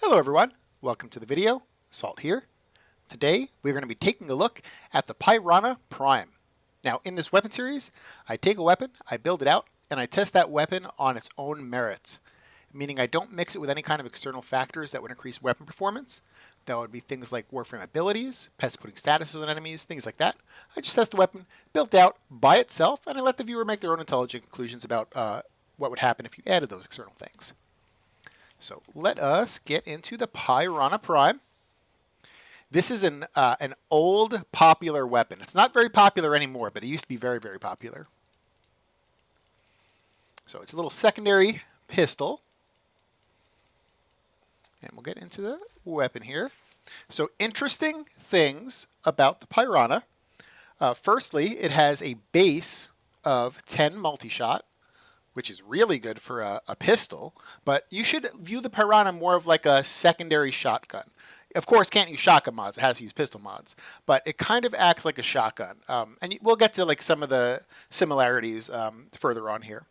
Hello everyone, welcome to the video. Salt here. Today we're going to be taking a look at the Pyrana Prime. Now in this weapon series, I take a weapon, I build it out, and I test that weapon on its own merits. Meaning I don't mix it with any kind of external factors that would increase weapon performance. That would be things like Warframe abilities, pets putting statuses on enemies, things like that. I just test the weapon, built out by itself, and I let the viewer make their own intelligent conclusions about what would happen if you added those external things. So let us get into the Pyrana Prime. This is an old popular weapon. It's not very popular anymore, but it used to be very, very popular. So it's a little secondary pistol. And we'll get into the weapon here. So interesting things about the Pyrana. Firstly, it has a base of 10 multi-shot, which is really good for a pistol, but you should view the Pyrana more of like a secondary shotgun. Of course, can't use shotgun mods, it has to use pistol mods, but it kind of acts like a shotgun. And we'll get to like some of the similarities further on here.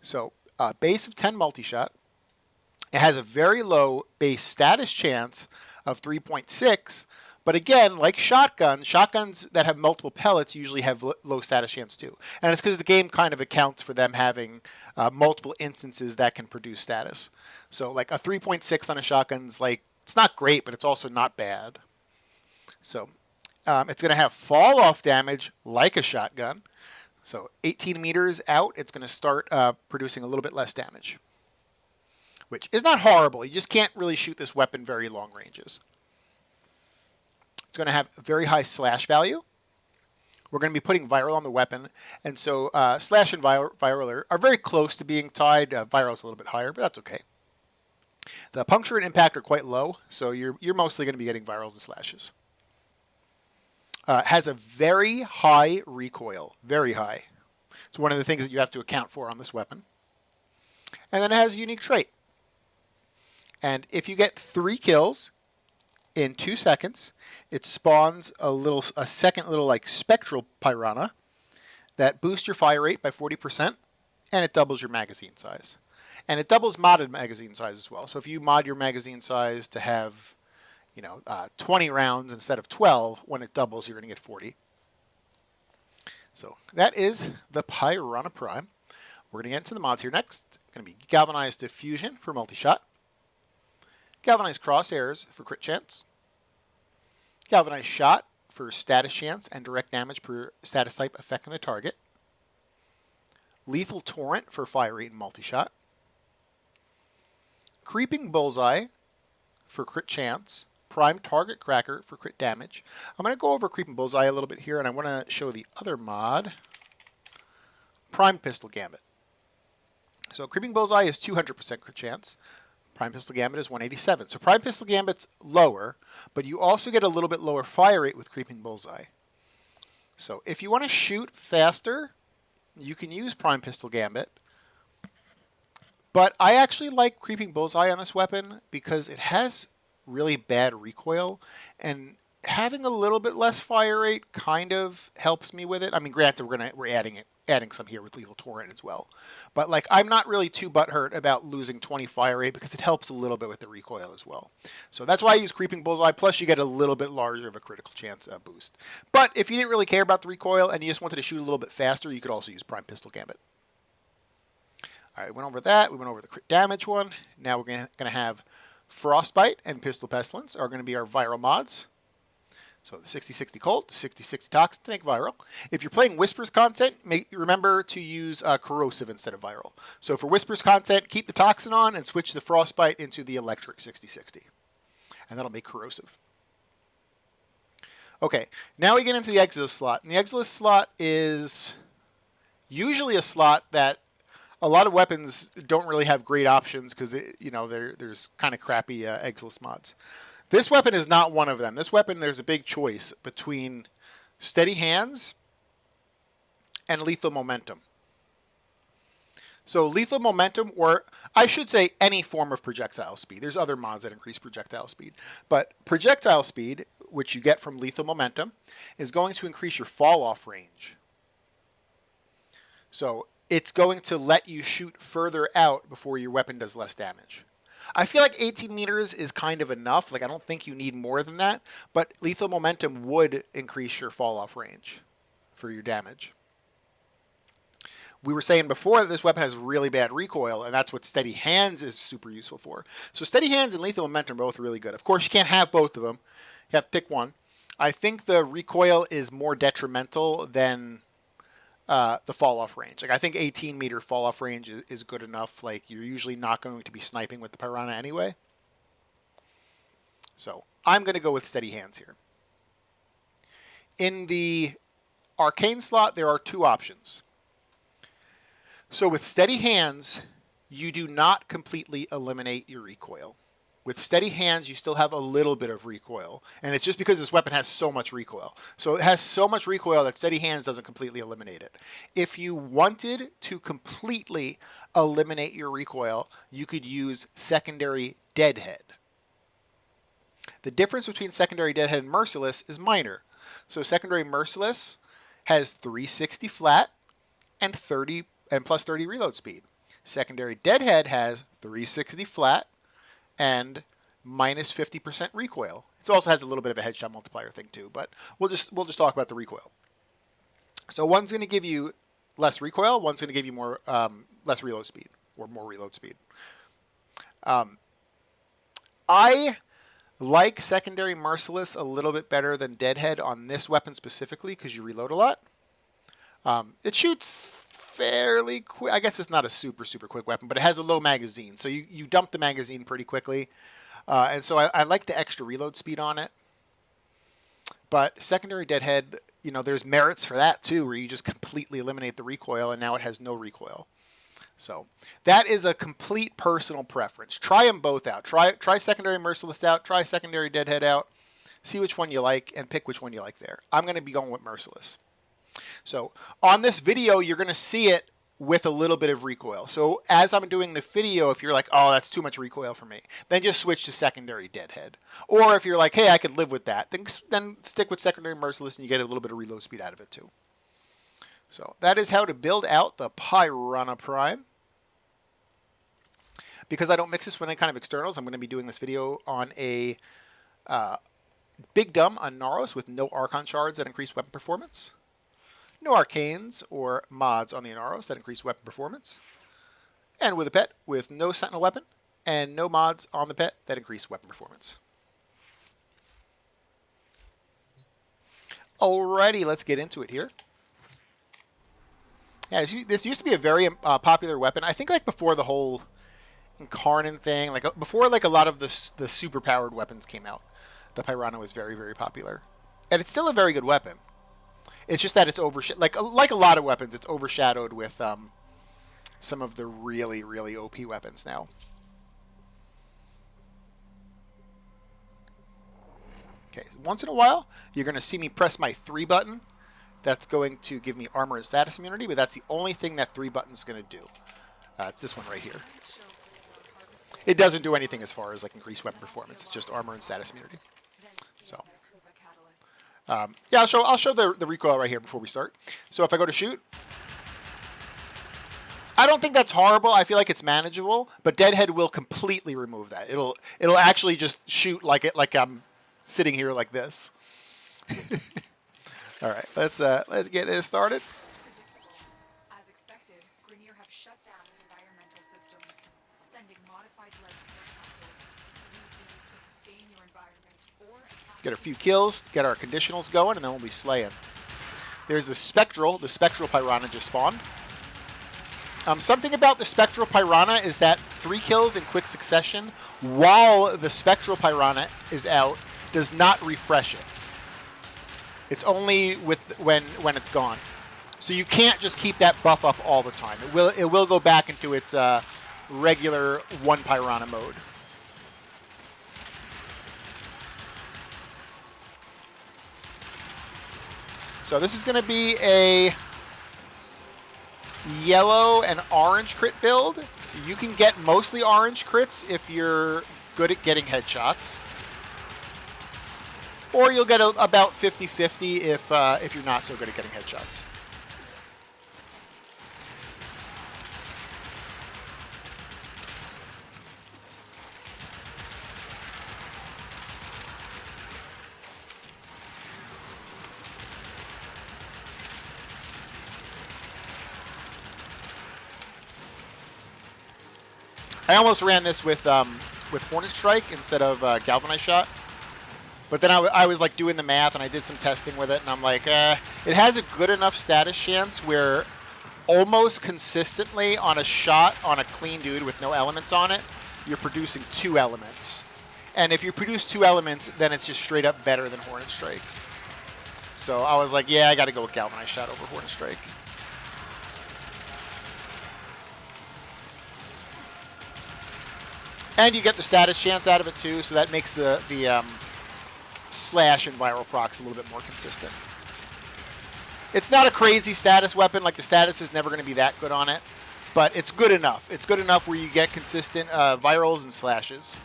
So, base of 10 multi-shot. It has a very low base status chance of 3.6, but again, like shotguns that have multiple pellets usually have low status chance too. And it's because the game kind of accounts for them having multiple instances that can produce status. So like a 3.6 on a shotgun's like, it's not great, but it's also not bad. So it's going to have fall off damage like a shotgun. So 18 meters out, it's going to start producing a little bit less damage, which is not horrible. You just can't really shoot this weapon very long ranges. It's going to have a very high slash value. We're going to be putting viral on the weapon. And so slash and viral are very close to being tied. Viral is a little bit higher, but that's okay. The puncture and impact are quite low, so you're mostly going to be getting virals and slashes. Has a very high recoil, very high. It's one of the things that you have to account for on this weapon. And then it has a unique trait. And if you get 3 kills in 2 seconds, it spawns a second little like spectral Pyrana that boosts your fire rate by 40%, and it doubles your magazine size. And it doubles modded magazine size as well. So if you mod your magazine size to have, 20 rounds instead of 12, when it doubles, you're going to get 40. So that is the Pyrana Prime. We're going to get into the mods here next. Going to be Galvanized Diffusion for multi-shot. Galvanized Crosshairs for crit chance. Galvanized Shot for status chance and direct damage per status type affecting the target. Lethal Torrent for fire rate and multi-shot. Creeping Bullseye for crit chance. Prime Target Cracker for crit damage. I'm going to go over Creeping Bullseye a little bit here, and I want to show the other mod. Prime Pistol Gambit. So Creeping Bullseye is 200% crit chance. Prime Pistol Gambit is 187. So Prime Pistol Gambit's lower, but you also get a little bit lower fire rate with Creeping Bullseye. So if you want to shoot faster, you can use Prime Pistol Gambit. But I actually like Creeping Bullseye on this weapon because it has really bad recoil, and having a little bit less fire rate kind of helps me with it. I mean, granted, we're adding some here with Lethal Torrent as well. But like, I'm not really too butthurt about losing 20 fire rate because it helps a little bit with the recoil as well. So that's why I use Creeping Bullseye, plus you get a little bit larger of a critical chance boost. But if you didn't really care about the recoil and you just wanted to shoot a little bit faster, you could also use Prime Pistol Gambit. All right, we went over that. We went over the crit damage one. Now we're going to have Frostbite and Pistol Pestilence are going to be our viral mods. So the 60-60 Colt, 60-60 Toxin to make viral. If you're playing Whispers content, remember to use Corrosive instead of viral. So for Whispers content, keep the Toxin on and switch the Frostbite into the Electric 60-60. And that'll make Corrosive. Okay, now we get into the Exilus slot. And the Exilus slot is usually a slot that a lot of weapons don't really have great options because there's kind of crappy Exilus mods. This weapon is not one of them. This weapon, there's a big choice between Steady Hands and Lethal Momentum. So Lethal Momentum, or I should say any form of projectile speed. There's other mods that increase projectile speed. But projectile speed, which you get from Lethal Momentum, is going to increase your fall-off range. So it's going to let you shoot further out before your weapon does less damage. I feel like 18 meters is kind of enough. Like, I don't think you need more than that, but lethal momentum would increase your fall off range for your damage. We were saying before that this weapon has really bad recoil, and that's what steady hands is super useful for. So steady hands and lethal momentum are both really good. Of course, you can't have both of them. You have to pick one. I think the recoil is more detrimental than the fall off range. Like, I think 18 meter fall off range is good enough. Like, you're usually not going to be sniping with the Pyrana anyway. So I'm going to go with steady hands here. In the arcane slot, there are two options. So with steady hands, you do not completely eliminate your recoil. With steady hands, you still have a little bit of recoil. And it's just because this weapon has so much recoil. So it has so much recoil that steady hands doesn't completely eliminate it. If you wanted to completely eliminate your recoil, you could use secondary deadhead. The difference between secondary deadhead and merciless is minor. So secondary merciless has 360 flat and plus 30 reload speed. Secondary deadhead has 360 flat and minus 50% recoil. It also has a little bit of a headshot multiplier thing too, but we'll just talk about the recoil. So one's going to give you less recoil, one's going to give you more less reload speed or more reload speed. I like secondary merciless a little bit better than deadhead on this weapon specifically because you reload a lot. It shoots fairly quick. I guess it's not a super quick weapon, but it has a low magazine, so you dump the magazine pretty quickly. And so I like the extra reload speed on it. But secondary deadhead, there's merits for that too, where you just completely eliminate the recoil, and now it has no recoil. So that is a complete personal preference. Try them both out. Try secondary merciless out. Try secondary deadhead out. See which one you like, and pick which one you like there. I'm going to be going with merciless. So on this video, you're going to see it with a little bit of recoil. So as I'm doing the video, if you're like, oh, that's too much recoil for me, then just switch to secondary deadhead. Or if you're like, hey, I could live with that, then stick with secondary merciless and you get a little bit of reload speed out of it too. So that is how to build out the Pyrana Prime. Because I don't mix this with any kind of externals, I'm going to be doing this video on a Big Dumb on Naros with no Archon shards that increase weapon performance. No arcanes or mods on the Inaros that increase weapon performance. And with a pet with no sentinel weapon and no mods on the pet that increase weapon performance. Alrighty, let's get into it here. Yeah, this used to be a very popular weapon. I think like before the whole Incarnate thing, like before like a lot of the super powered weapons came out, the Pyrana was very popular. And it's still a very good weapon. It's just that it's like a lot of weapons, it's overshadowed with some of the really OP weapons now. Okay, once in a while, you're going to see me press my 3 button. That's going to give me armor and status immunity, but that's the only thing that 3 button's going to do. It's this one right here. It doesn't do anything as far as like increased weapon performance. It's just armor and status immunity. So. Yeah, I'll show the recoil right here before we start. So if I go to shoot, I don't think that's horrible. I feel like it's manageable, but Deadhead will completely remove that. It'll actually just shoot like I'm sitting here like this. All right, let's get this started. As expected, Grenier have shut down environmental systems, sending modified lead capsules. Use these to sustain your environment or get a few kills, get our conditionals going, and then we'll be slaying. There's the Spectral Pyrana just spawned. Something about the Spectral Pyrana is that 3 kills in quick succession while the Spectral Pyrana is out does not refresh it. It's only when it's gone. So you can't just keep that buff up all the time. It will go back into its regular 1 Pyrana mode. So this is going to be a yellow and orange crit build. You can get mostly orange crits if you're good at getting headshots. Or you'll get about 50-50 if you're not so good at getting headshots. I almost ran this with Hornet Strike instead of Galvanized Shot. But then I was like doing the math, and I did some testing with it, and I'm like, it has a good enough status chance where almost consistently on a shot on a clean dude with no elements on it, you're producing 2 elements. And if you produce 2 elements, then it's just straight up better than Hornet Strike. So I was like, yeah, I got to go with Galvanized Shot over Hornet Strike. And you get the status chance out of it too, so that makes the slash and viral procs a little bit more consistent. It's not a crazy status weapon, like the status is never going to be that good on it, but it's good enough. It's good enough where you get consistent virals and slashes.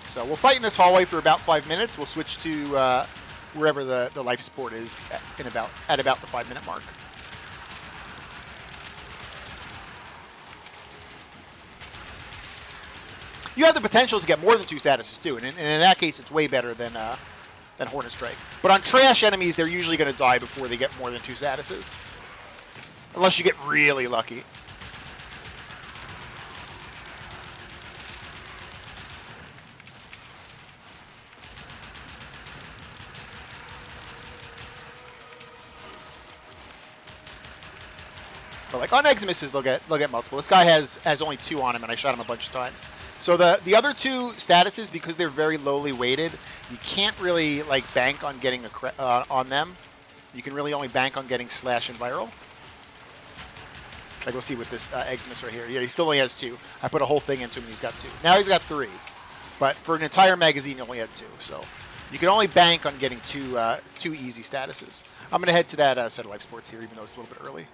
So we'll fight in this hallway for about 5 minutes. We'll switch to wherever the life support is at about the 5-minute mark. You have the potential to get more than 2 statuses too, and in that case, it's way better than Hornet Strike. But on trash enemies, they're usually going to die before they get more than 2 statuses, unless you get really lucky. But like on Eximuses, they'll get multiple. This guy has only 2 on him, and I shot him a bunch of times. So the other 2 statuses, because they're very lowly weighted, you can't really like bank on getting on them. You can really only bank on getting slash and viral. Like we'll see with this Eximus right here. Yeah, he still only has 2. I put a whole thing into him, and he's got 2. Now he's got 3, but for an entire magazine, he only had 2. So you can only bank on getting 2 easy statuses. I'm gonna head to that set of life sports here, even though it's a little bit early.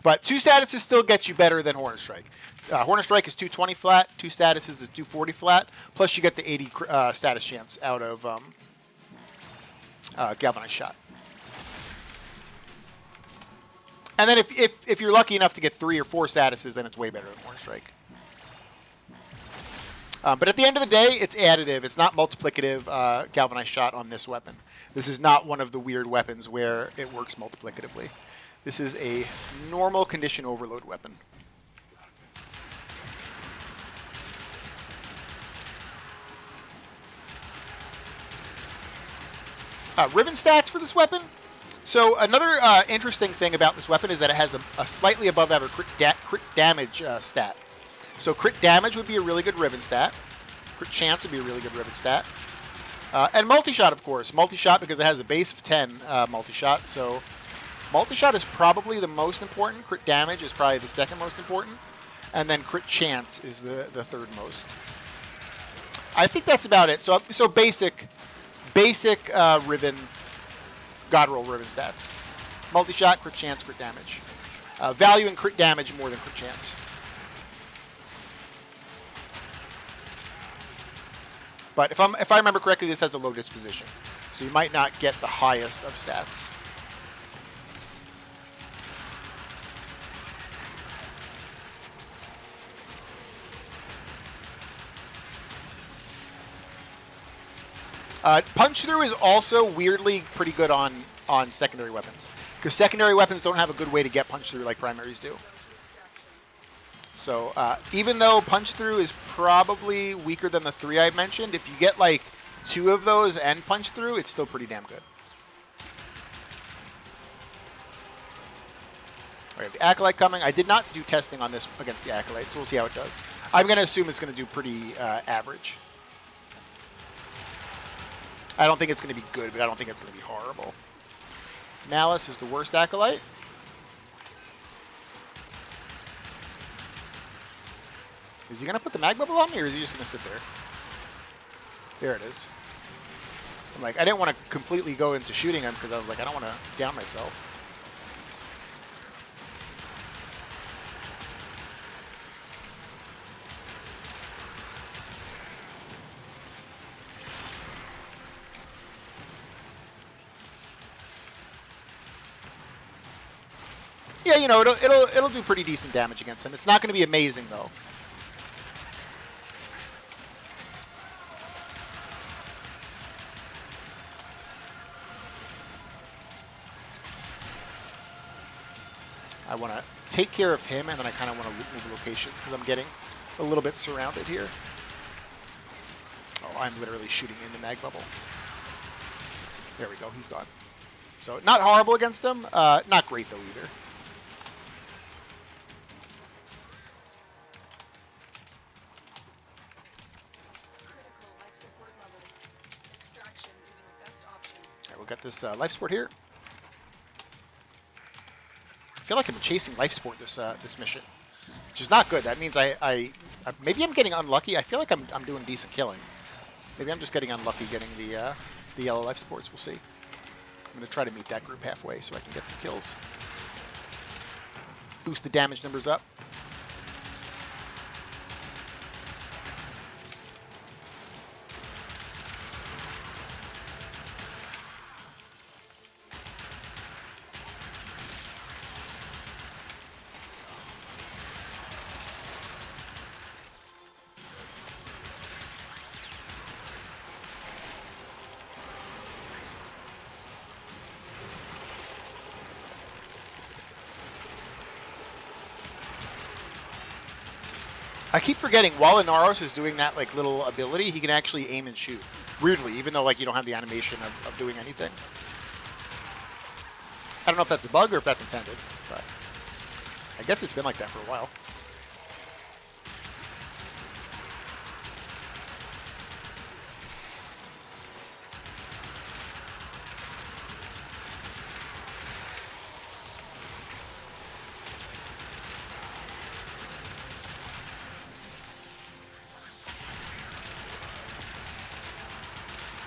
But 2 statuses still get you better than Hornet Strike. Hornet Strike is 220 flat. 2 statuses is 240 flat. Plus you get the 80 status chance out of Galvanized Shot. And then if you're lucky enough to get 3 or 4 statuses, then it's way better than Hornet Strike. But at the end of the day, it's additive. It's not multiplicative Galvanized Shot on this weapon. This is not one of the weird weapons where it works multiplicatively. This is a normal condition overload weapon. Ribbon stats for this weapon. So another interesting thing about this weapon is that it has a slightly above average crit damage stat. So crit damage would be a really good ribbon stat. Crit chance would be a really good ribbon stat. And multi-shot, of course. Multi-shot because it has a base of 10 multi-shot. So multi-shot is probably the most important. Crit damage is probably the second most important. And then crit chance is the third most. I think that's about it. So basic ribbon, God roll ribbon stats. Multi-shot, crit chance, crit damage. Value in crit damage more than crit chance. But if I remember correctly, this has a low disposition. So you might not get the highest of stats. Punch through is also weirdly pretty good on secondary weapons, because secondary weapons don't have a good way to get punch through like primaries do. So even though punch through is probably weaker than the 3 I mentioned, if you get like 2 of those and punch through, it's still pretty damn good. All right, the Acolyte coming. I did not do testing on this against the Acolyte, so we'll see how it does. I'm going to assume it's going to do pretty average. I don't think it's going to be good, but I don't think it's going to be horrible. Malice is the worst Acolyte. Is he going to put the mag bubble on me, or is he just going to sit there? There it is. I'm like, I didn't want to completely go into shooting him because I was like, I don't want to down myself. Yeah, you know, it'll do pretty decent damage against him. It's not going to be amazing though. I want to take care of him, and then I kind of want to move locations because I'm getting a little bit surrounded here. Oh, I'm literally shooting in the mag bubble. There we go. He's gone. So not horrible against them. Not great, though, either. Critical life support levels. Extraction is your best option. All right, we'll get this life support here. I feel like I'm chasing life support this mission, which is not good. That means maybe I'm getting unlucky. I feel like I'm doing decent killing. Maybe I'm just getting unlucky getting the yellow life supports. We'll see. I'm going to try to meet that group halfway so I can get some kills. Boost the damage numbers up. I keep forgetting while Inaros is doing that like little ability, he can actually aim and shoot. Weirdly, even though like you don't have the animation of doing anything. I don't know if that's a bug or if that's intended, but I guess it's been like that for a while.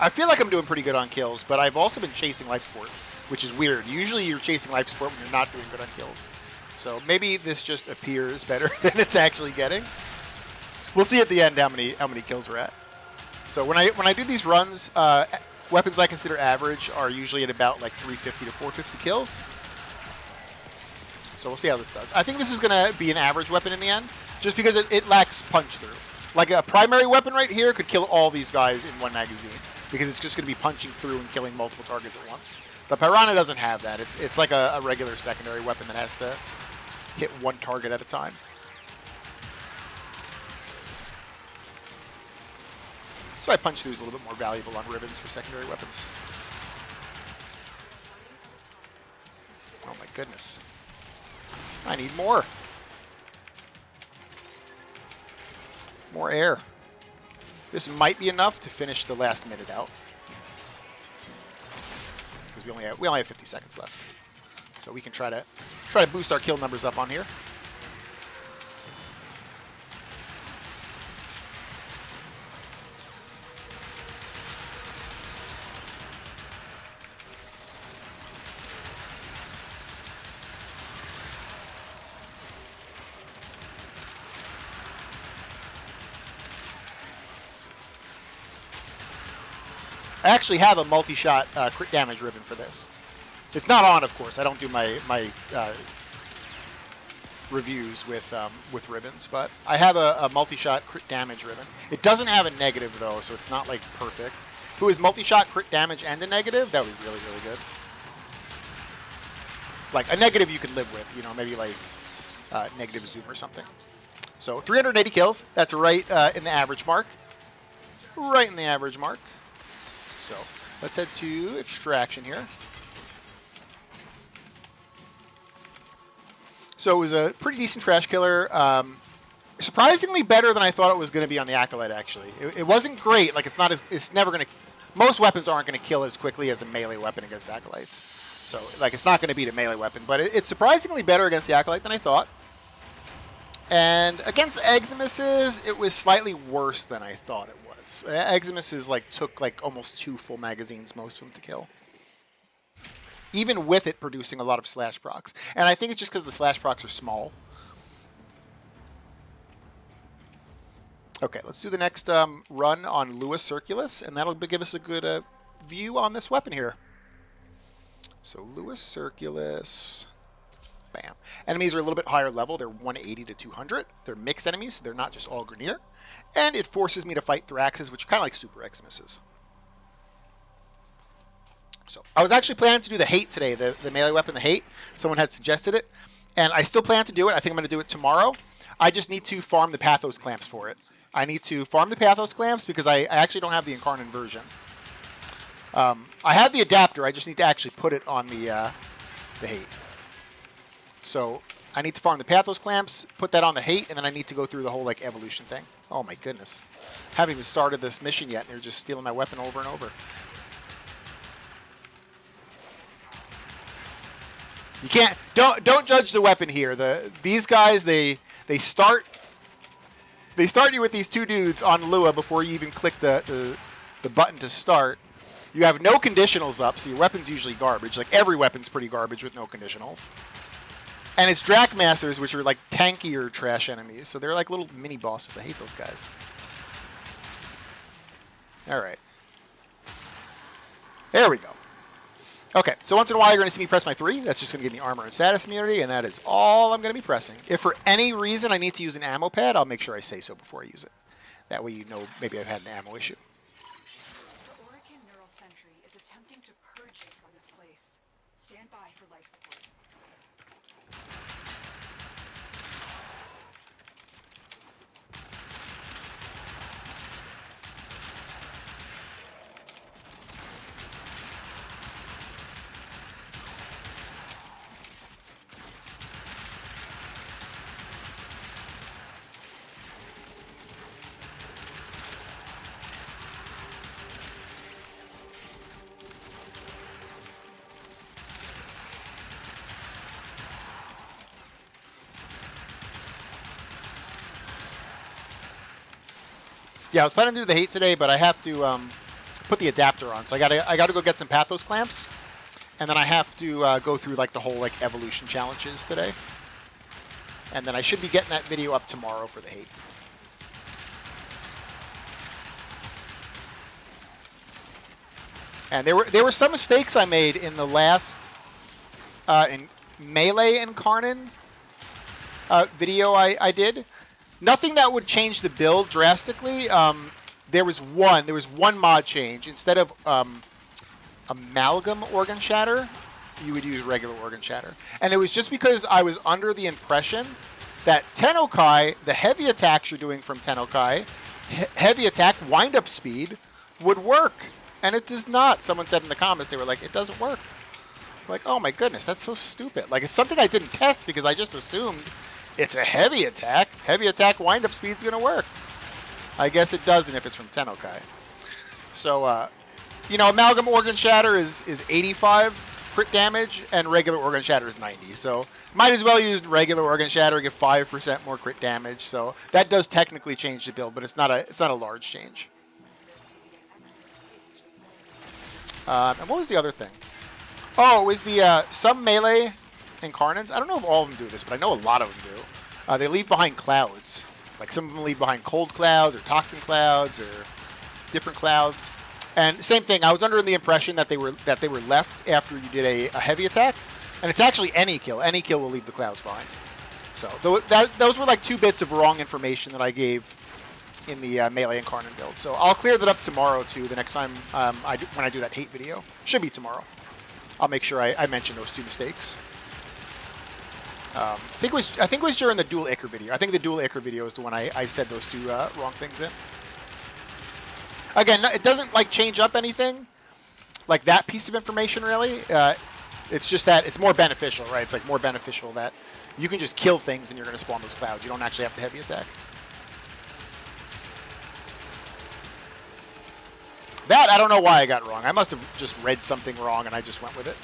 I feel like I'm doing pretty good on kills, but I've also been chasing life support, which is weird. Usually you're chasing life support when you're not doing good on kills. So maybe this just appears better than it's actually getting. We'll see at the end how many kills we're at. So when I do these runs, weapons I consider average are usually at about like 350 to 450 kills. So we'll see how this does. I think this is going to be an average weapon in the end, just because it lacks punch through. Like a primary weapon right here could kill all these guys in one magazine, because it's just going to be punching through and killing multiple targets at once. The Pyrana doesn't have that. It's like a regular secondary weapon that has to hit one target at a time. So I punch through is a little bit more valuable on ribbons for secondary weapons. Oh my goodness. I need more. More air. This might be enough to finish the last minute out, because we only have 50 seconds left, so we can try to boost our kill numbers up on here. I actually have a multi-shot crit damage ribbon for this. It's not on, of course. I don't do my reviews with ribbons, but I have a multi-shot crit damage ribbon. It doesn't have a negative though, so it's not like perfect. If it was multi-shot crit damage and a negative, that would be really, really good. Like a negative you could live with, you know, maybe like negative zoom or something. So 380 kills. That's right in the average mark. Right in the average mark. So let's head to extraction here. So it was a pretty decent trash killer. Surprisingly better than I thought it was going to be on the Acolyte, actually. It wasn't great. Like, it's never going to... Most weapons aren't going to kill as quickly as a melee weapon against Acolytes. So, like, it's not going to beat a melee weapon. But it's surprisingly better against the Acolyte than I thought. And against Eximuses, it was slightly worse than I thought it was. Eximuses, like, took, like, almost 2 full magazines, most of them, to kill. Even with it producing a lot of slash procs. And I think it's just because the slash procs are small. Okay, let's do the next run on Lewis Circulus, and that'll give us a good view on this weapon here. So Lewis Circulus, bam. Enemies are a little bit higher level. They're 180 to 200. They're mixed enemies, so they're not just all Grineer. And it forces me to fight Thraxes, which are kind of like super Eximuses. So I was actually planning to do the Hate today, the melee weapon, the Hate. Someone had suggested it. And I still plan to do it. I think I'm going to do it tomorrow. I just need to farm the Pathos clamps for it. I need to farm the Pathos clamps because I actually don't have the Incarnate version. I have the adapter. I just need to actually put it on the hate. So I need to farm the Pathos clamps, put that on the hate, and then I need to go through the whole like evolution thing. Oh my goodness. Haven't even started this mission yet, and they're just stealing my weapon over and over. You can't don't judge the weapon here. These guys they start you with these two dudes on Lua before you even click the button to start. You have no conditionals up, so your weapon's usually garbage. Like every weapon's pretty garbage with no conditionals. And it's Drakmasters, which are like tankier trash enemies, so they're like little mini bosses. I hate those guys. All right. There we go. Okay, so once in a while you're going to see me press my 3. That's just going to give me armor and status immunity, and that is all I'm going to be pressing. If for any reason I need to use an ammo pad, I'll make sure I say so before I use it. That way you know maybe I've had an ammo issue. The Orican Neural Sentry is attempting to purge you from this place. Stand by for life support. Yeah, I was planning to do the hate today, but I have to put the adapter on. So I gotta go get some Pathos clamps, and then I have to go through like the whole like evolution challenges today, and then I should be getting that video up tomorrow for the hate. And there were some mistakes I made in the last in Melee and Karnan video I did. Nothing that would change the build drastically. There was one mod change. Instead of amalgam organ shatter, you would use regular organ shatter. And it was just because I was under the impression that Tennokai, the heavy attacks you're doing from Tennokai, heavy attack wind-up speed, would work. And it does not. Someone said in the comments, they were like, it doesn't work. It's like, oh my goodness, that's so stupid. Like, it's something I didn't test because I just assumed it's a heavy attack. Heavy attack wind-up speed's going to work. I guess it doesn't if it's from Tennokai. So, you know, Amalgam Organ Shatter is 85 crit damage, and regular Organ Shatter is 90. So, might as well use regular Organ Shatter and get 5% more crit damage. So, that does technically change the build, but it's not a large change. And what was the other thing? Oh, it was the some Melee Incarnates. I don't know if all of them do this, but I know a lot of them do. They leave behind clouds. Like some of them leave behind cold clouds or toxin clouds or different clouds. And same thing. I was under the impression that they were left after you did a heavy attack, and it's actually any kill. Any kill will leave the clouds behind. So those were like 2 bits of wrong information that I gave in the Melee Incarnate build. So I'll clear that up tomorrow too. The next time when I do that hate video, should be tomorrow. I'll make sure I mention those 2 mistakes. I think it was during the Dual Ichor video. I think the Dual Ichor video is the one I said those 2 wrong things in. Again, it doesn't like change up anything, like that piece of information really. It's just that it's more beneficial, right? It's like more beneficial that you can just kill things and you're going to spawn those clouds. You don't actually have to heavy attack. That I don't know why I got wrong. I must have just read something wrong and I just went with it.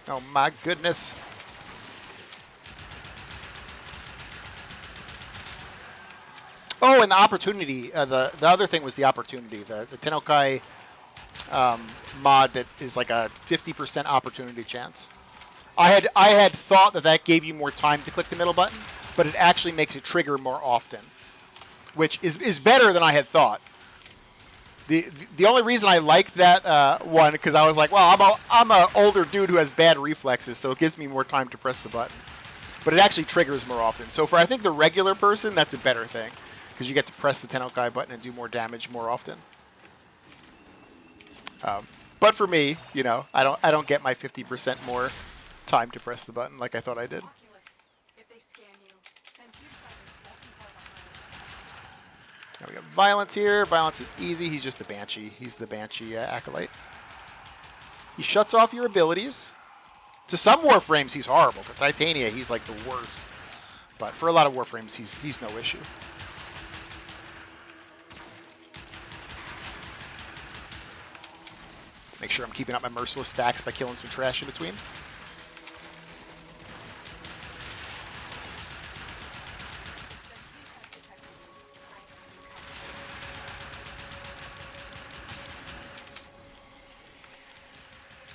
Oh my goodness. Oh, and the opportunity. The other thing was the opportunity. The Tennokai mod that is like a 50% opportunity chance. I had thought that gave you more time to click the middle button, but it actually makes it trigger more often, which is better than I had thought. The only reason I liked that one because I was like, well, I'm a older dude who has bad reflexes, so it gives me more time to press the button. But it actually triggers more often. So for I think the regular person, that's a better thing because you get to press the Tennokai button and do more damage more often. But for me, you know, I don't get my 50% more time to press the button like I thought I did. Now we got Violence here. Violence is easy. He's just the Banshee. He's the Banshee Acolyte. He shuts off your abilities. To some Warframes, he's horrible. To Titania, he's like the worst. But for a lot of Warframes, he's no issue. Make sure I'm keeping up my merciless stacks by killing some trash in between.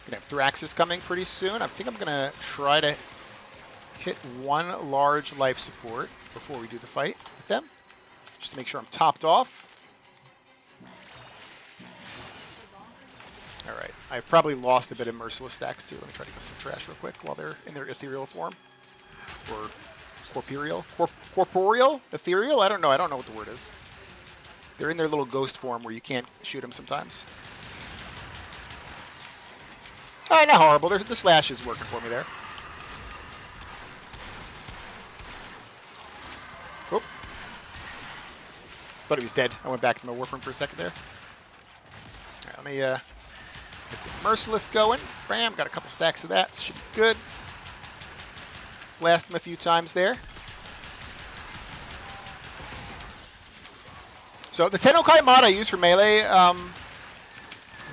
Gonna have Thraxus coming pretty soon. I think I'm gonna try to hit one large life support before we do the fight with them, just to make sure I'm topped off. All right, I've probably lost a bit of merciless stacks too. Let me try to get some trash real quick while they're in their ethereal form, or corporeal, corporeal, ethereal. I don't know what the word is. They're in their little ghost form where you can't shoot them sometimes. Oh, not horrible. The slash is working for me there. Oh. Thought he was dead. I went back to my Warframe for a second there. All right, let me get some Merciless going. Bam, got a couple stacks of that. Should be good. Blast him a few times there. So the Tennokai mod I use for melee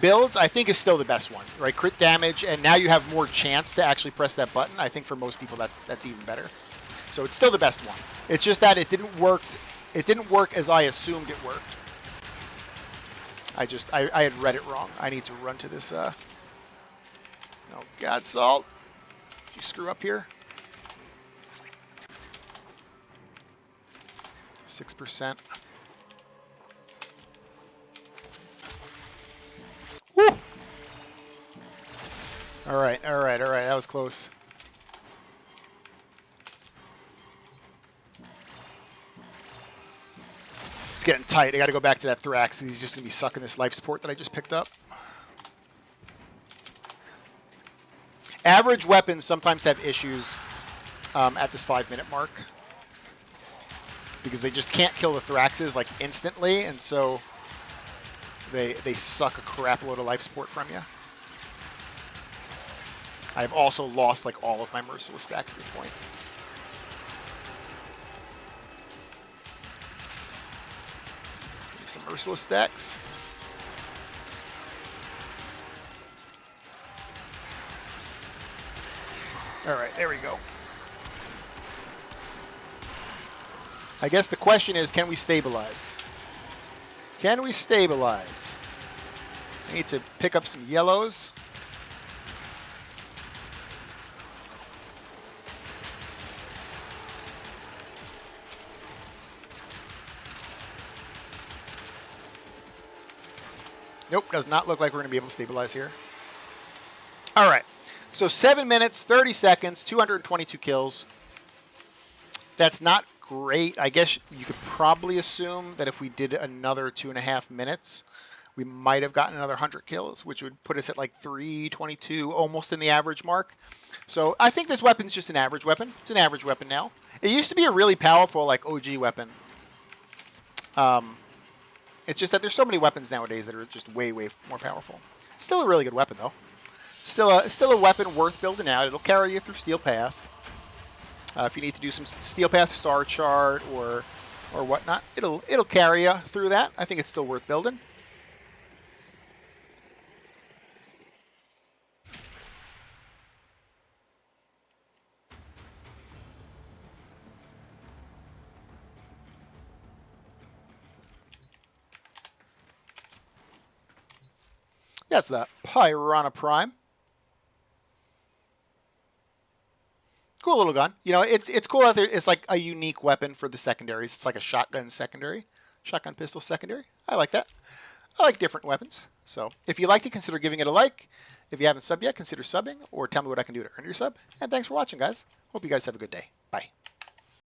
builds, I think, is still the best one, right? Crit damage, and now you have more chance to actually press that button. I think for most people that's even better. So it's still the best one. It's just that it didn't work. It didn't work as I assumed it worked. I had read it wrong. I need to run to this. Oh God, Salt! Did you screw up here? 6%. Woo! All right. That was close. It's getting tight. I got to go back to that Thrax. He's just going to be sucking this life support that I just picked up. Average weapons sometimes have issues at this 5-minute mark because they just can't kill the Thraxes like instantly, and so they suck a crap load of life support from you. I've also lost like all of my merciless stacks at this point. Give me some merciless stacks. All right, there we go. I guess the question is, can we stabilize? Can we stabilize? I need to pick up some yellows. Nope, does not look like we're going to be able to stabilize here. All right, so 7 minutes, 30 seconds, 222 kills. That's not great. I guess you could probably assume that if we did another 2.5 minutes, we might have gotten another 100 kills, which would put us at like 322, almost in the average mark. So I think this weapon's just an average weapon. It's an average weapon now. It used to be a really powerful like OG weapon. It's just that there's so many weapons nowadays that are just way, way more powerful. Still a really good weapon though. Still a weapon worth building out. It'll carry you through Steel Path. If you need to do some Steel Path star chart or whatnot, it'll carry you through that. I think it's still worth building. That's the Pyrana Prime. Cool little gun. You know, it's cool out there. It's like a unique weapon for the secondaries. It's like a shotgun secondary. Shotgun pistol secondary. I like that. I like different weapons. So if you liked it, consider giving it a like. If you haven't subbed yet, consider subbing or tell me what I can do to earn your sub. And thanks for watching, guys. Hope you guys have a good day. Bye.